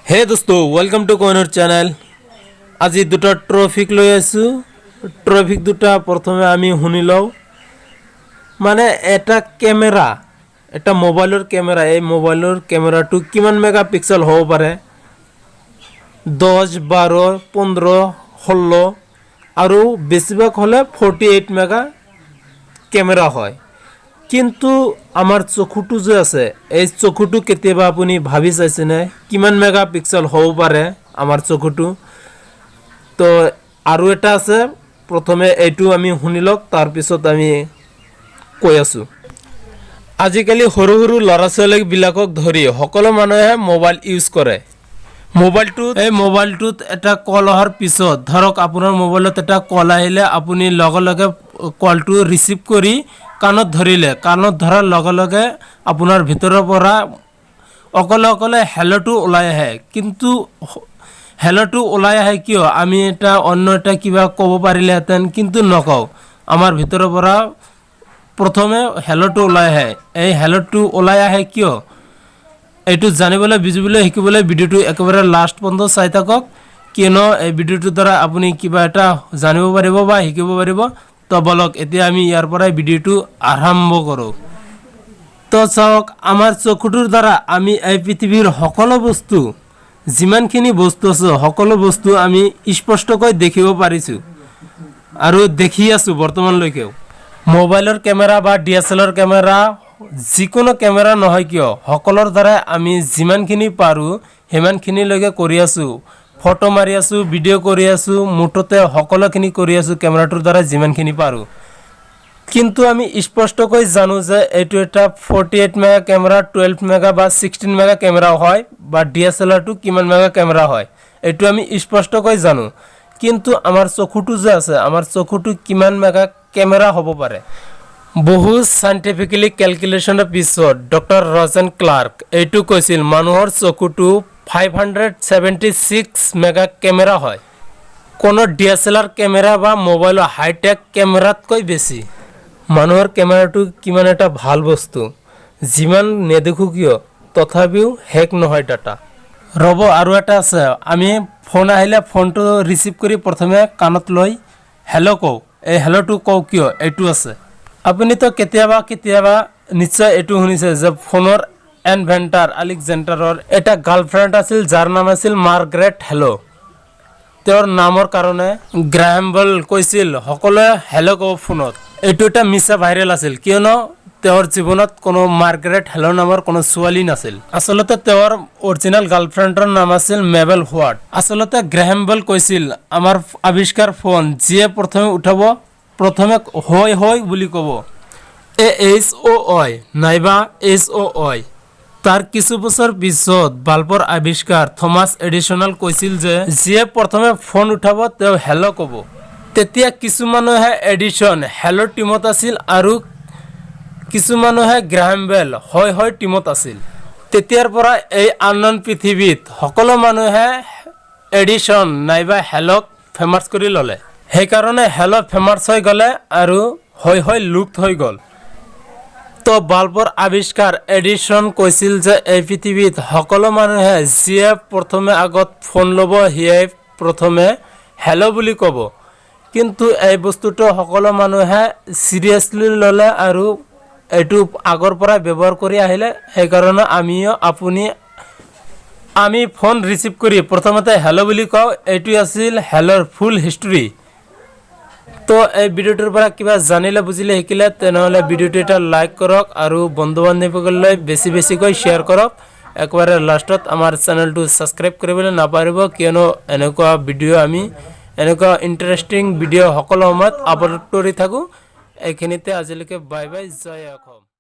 हे दोस्तों welcome to Kohinoor channel. आज दुटा ट्रफिक लै आसो। ट्रफिक दुटा प्रथमे आमी शुनि लওঁ। माने एटा कैमेरा एटा मोबाइलर कैमेरा এই মোবাইলৰ कैमेराটো কিমান মেগাপিক্সেল হ'ব পাৰে 10 12 15 16 আৰু বেছিভাগ হলে 48 মেগা कैमेरा হয়। কিন্তু আমার চকুটো যে আছে এই চকুটো কেতিয়াবা আপুনি ভাবি চাইছেনে কিমান মেগাপিক্সেল হ'ব পাৰে আমাৰ চকুটো। তো আৰু এটা আছে প্ৰথমে এইটো আমি শুনি লওক তাৰ পিছত আমি কৈ আছো। আজিকালি সৰু সৰু ল'ৰা ছোৱালী বিলাকক ধৰি সকলো মানুহে মোবাইল ইউজ কৰে। মোবাইলটোত এটা কল অহাৰ পিছত ধৰক আপোনাৰ মোবাইলত এটা কল আহিলে আপুনি লগে লগে কলটো ৰিসিভ কৰি কাণত ধৰিলে কাণত ধৰাৰ লগে লগে আপোনাৰ ভিতৰৰ পৰা অকলে হেলোটো ওলাই আহে। কিন্তু হেলোটো ওলাই আহে কিয় আমি এটা অন্য এটা কিবা ক'ব পাৰিলেহেঁতেন কিন্তু নকওঁ। আমাৰ ভিতৰৰ পৰা প্ৰথমে হেলোটো ওলাই আহে। এই হেলোটো ওলাই আহে কিয় এইটো জানিবলৈ বুজিবলৈ শিকিবলৈ ভিডিওটো একেবাৰে লাষ্ট পৰ্যন্ত চাই থাকক, কিয়নো এই ভিডিওটোৰ দ্বাৰা আপুনি কিবা এটা জানিব পাৰিব বা শিকিব পাৰিব। তো বলক এতিয়া আমি ইয়াৰ পৰা ভিডিওটো আৰম্ভ কৰোঁ। তো চাওক আমাৰ চকুটোৰ দ্বাৰা আমি এই পৃথিৱীৰ সকলো বস্তু যিমানখিনি বস্তু আছে সকলো বস্তু আমি স্পষ্টকৈ দেখিব পাৰিছো আৰু দেখি আছো বৰ্তমানলৈকেও। মোবাইলৰ কেমেৰা বা ডিএসএলআৰ কেমেৰা যিকোনো কেমেৰা নহয় কিয় সকলৰ দ্বাৰা আমি যিমানখিনি পাৰো সিমানখিনিলৈকে কৰি আছো। ফটো মাৰি আছো, ভিডিঅ' কৰি আছো, মুঠতে সকলোখিনি কৰি আছো কেমেৰাটোৰ দ্বাৰা যিমানখিনি পাৰো। কিন্তু আমি স্পষ্টকৈ জানো যে এইটো এটা 48 মেগা কেমেৰা 12 মেগা বা 16 মেগা কেমেৰা হয় বা ডিএসএলআৰটো কিমান মেগা কেমেৰা হয় এইটো আমি স্পষ্টকৈ জানো। কিন্তু আমাৰ চকুটো যে আছে আমাৰ চকুটো কিমান মেগা কেমেৰা হ'ব পাৰে বহু সাইন্টিফিক্যালি ক্যালকুলেশনৰ পিছত ডক্টৰ ৰজেন ক্লাৰ্ক এইটো কৈছিল মানুহৰ চকুটো 576 মেগা কেমেৰা হয়। কোনো ডিএসএলআৰ কেমেৰা বা মোবাইলৰ হাইটেক কেমেৰাতকৈ বেছি। মানুহৰ কেমেৰাটো কিমান এটা ভাল বস্তু যিমান নেদেখো কিয় তথাপিও হেক নহয় ডাটা। ৰব আৰু এটা আছে আমি ফোন আহিলে ফোনটো ৰিসিভ কৰি প্ৰথমে কাণত লৈ হেলো কওঁ। এই হেলোটো কওঁ কিয় এইটো আছে। আপুনি তো কেতিয়াবা নিশ্চয় এইটো শুনিছে যে ফোনৰ ইনভেন্টাৰ আলেকজেণ্ডাৰৰ এটা গাৰ্লফ্ৰেণ্ড আছিল যাৰ নাম আছিল মাৰ্গাৰেট হেলো। তেওঁৰ নামৰ কাৰণে গ্ৰাহাম বেল কৈছিল সকলোৱে হেলো কওঁ ফোনত। এইটো এটা মিছা ভাইৰেল আছিল কিয়নো তেওঁৰ জীৱনত কোনো মাৰ্গাৰেট হেলো নামৰ কোনো ছোৱালী নাছিল। আচলতে তেওঁৰ অৰিজিনেল গাৰ্লফ্ৰেণ্ডৰ নাম আছিল মেবেল হোৱাৰ্ড। আচলতে গ্ৰাহাম বেল কৈছিল আমাৰ আৱিষ্কাৰ ফোন যিয়ে প্ৰথমে উঠাব প্ৰথমে হয় হয় বুলি ক'ব AHOY নাইবা HOY। তাৰ কিছু বছৰ পিছত বাল্বৰ আৱিষ্কাৰ থমাস এডিসনাল কৈছিল যে যিয়ে প্ৰথমে ফোন উঠাব তেওঁ হেলো ক'ব। তেতিয়া কিছু মানুহে এডিসন হেলো টিমত আছিল আৰু কিছু মানুহে গ্ৰাহাম বেল হয় হয় টিমত আছিল। তেতিয়াৰ পৰা এই আননোন পৃথিৱীত সকলো মানুহে এডিসন নাইবা হেলোক ফেমাস কৰি ল'লে। সেইকাৰণে হেলো ফেমাস হৈ গ'লে আৰু হয় হয় লুপ্ত হৈ গ'ল। তো বাল্বৰ আৱিষ্কাৰ এডিসন কৈছিল যে এই পৃথিৱীত সকলো মানুহে যিয়ে প্ৰথমে আগত ফোন ল'ব সিয়ে প্ৰথমে হেলো বুলি ক'ব। কিন্তু এই বস্তুটো সকলো মানুহে সিৰিয়াসলি ল'লে আৰু এইটো আগৰ পৰা ব্যৱহাৰ কৰি আহিলে। সেইকাৰণে আমি ফোন ৰিসিভ কৰি প্ৰথমতে হেলো বুলি কওঁ। এইটো আছিল হেলোৰ ফুল হিষ্টৰী। তো এই ভিডিওটোৰ পৰা কিবা জানিলে বুজিলে শিকিলে তেনেহলে ভিডিওটো এটা লাইক কৰক আৰু বন্ধু বান্ধৱীসকললৈ বেছিকৈ শ্বেয়াৰ কৰক। একবাৰে লাষ্টত আমাৰ চেনেলটো সাবস্ক্ৰাইব কৰিবলৈ নাপাহৰিব কিয়নো এনেকুৱা ভিডিও আমি এনেকুৱা ইন্টাৰেষ্টিং ভিডিও সকলো সময়ত আপলোড কৰি থাকো। এইখিনিতে আজিলৈকে বাই বাই, জয় অসম।